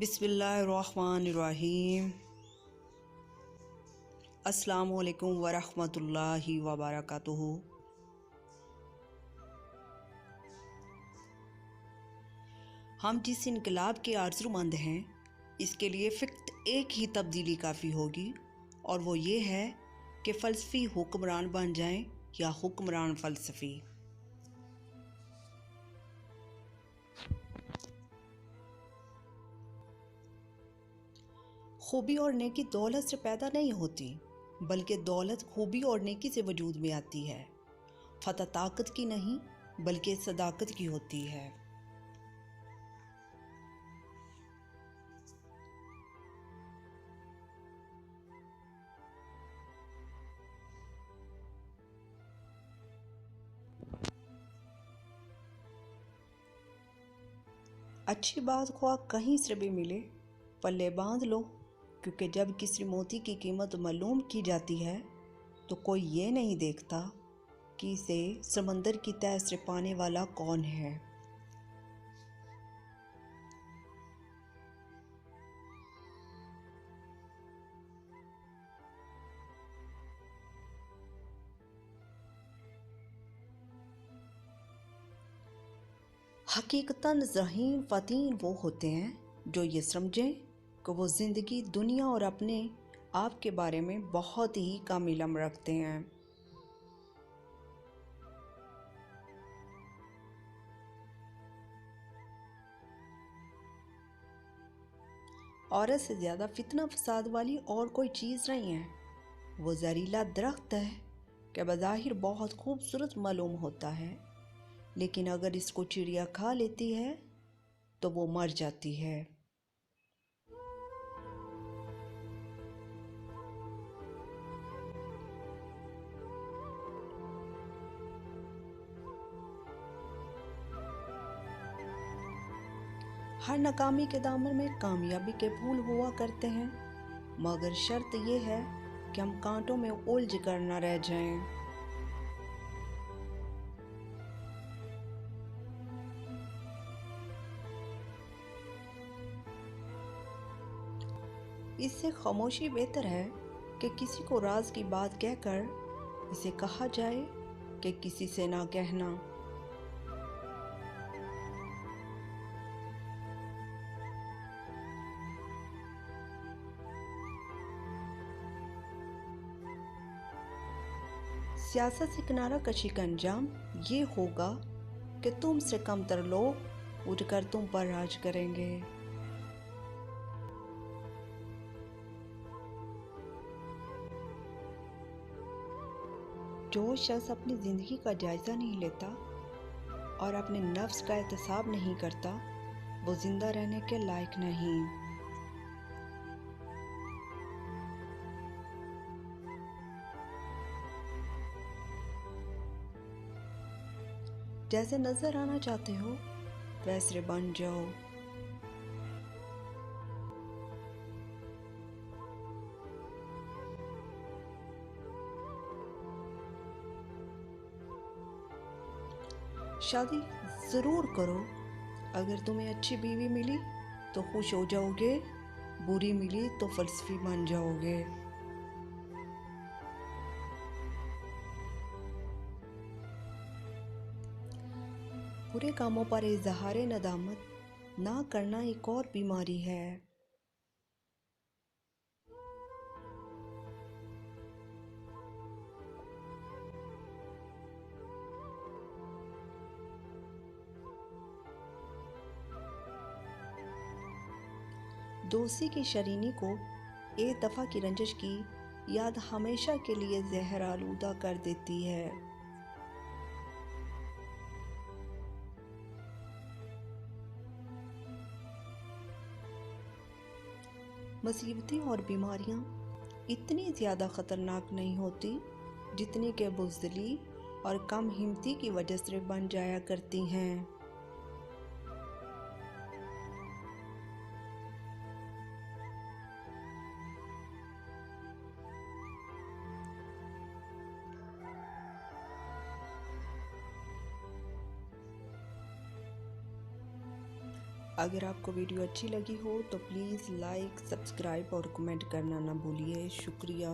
बिस्मिल्लाहिर्रहमानिर्रहीम। अस्सलामुअलैकुम वरहमतुल्लाहि वबरकातुहू। हम जिस इनकलाब के आरज़ूमंद हैं, इसके लिए फ़कत एक ही तब्दीली काफ़ी होगी, और वो ये है कि फ़लसफ़ी हुक्मरान बन जाएं या हुक्मरान फ़लसफ़ी। खूबी और नेकी दौलत से पैदा नहीं होती, बल्कि दौलत खूबी और नेकी से वजूद में आती है। फतह ताकत की नहीं, बल्कि सदाकत की होती है। अच्छी बात ख्वाह कहीं से भी मिले, पल्ले बांध लो, क्योंकि जब किसी मोती की कीमत मालूम की जाती है तो कोई ये नहीं देखता कि इसे समंदर की तह से पाने वाला कौन है। हकीकतन ज़हीन फ़तीन वो होते हैं जो ये समझें कि वो ज़िंदगी, दुनिया और अपने आप के बारे में बहुत ही कम इल्म रखते हैं। औरत से ज़्यादा फितना फसाद वाली और कोई चीज़ नहीं है। वो जहरीला दरख्त है कि बज़ाहिर बहुत खूबसूरत मालूम होता है, लेकिन अगर इसको चिड़िया खा लेती है तो वो मर जाती है। हर नाकामी के दामन में कामयाबी के फूल हुआ करते हैं, मगर शर्त यह है कि हम कांटों में उलझ कर न रह जाएं। इससे खामोशी बेहतर है कि किसी को राज की बात कहकर इसे कहा जाए कि किसी से ना कहना। सियासत से किनारा कशी का अंजाम ये होगा कि तुमसे कमतर लोग उठकर तुम पर राज करेंगे। जो शख्स अपनी ज़िंदगी का जायज़ा नहीं लेता और अपने नफ्स का एहतसाब नहीं करता, वो ज़िंदा रहने के लायक नहीं। जैसे नज़र आना चाहते हो वैसे बन जाओ। शादी ज़रूर करो। अगर तुम्हें अच्छी बीवी मिली तो खुश हो जाओगे, बुरी मिली तो फ़लसफ़ी बन जाओगे। बुरे कामों पर इज़हार नदामत ना करना एक और बीमारी है। दोस्ती की शरीनी को एक दफ़ा की रंजिश की याद हमेशा के लिए जहर आलूदा कर देती है। मुसीबतें और बीमारियां इतनी ज़्यादा ख़तरनाक नहीं होती जितनी कि बुज़दिली और कम हिम्मती की वजह से बन जाया करती हैं। अगर आपको वीडियो अच्छी लगी हो तो प्लीज़ लाइक, सब्सक्राइब और कमेंट करना ना भूलिए। शुक्रिया।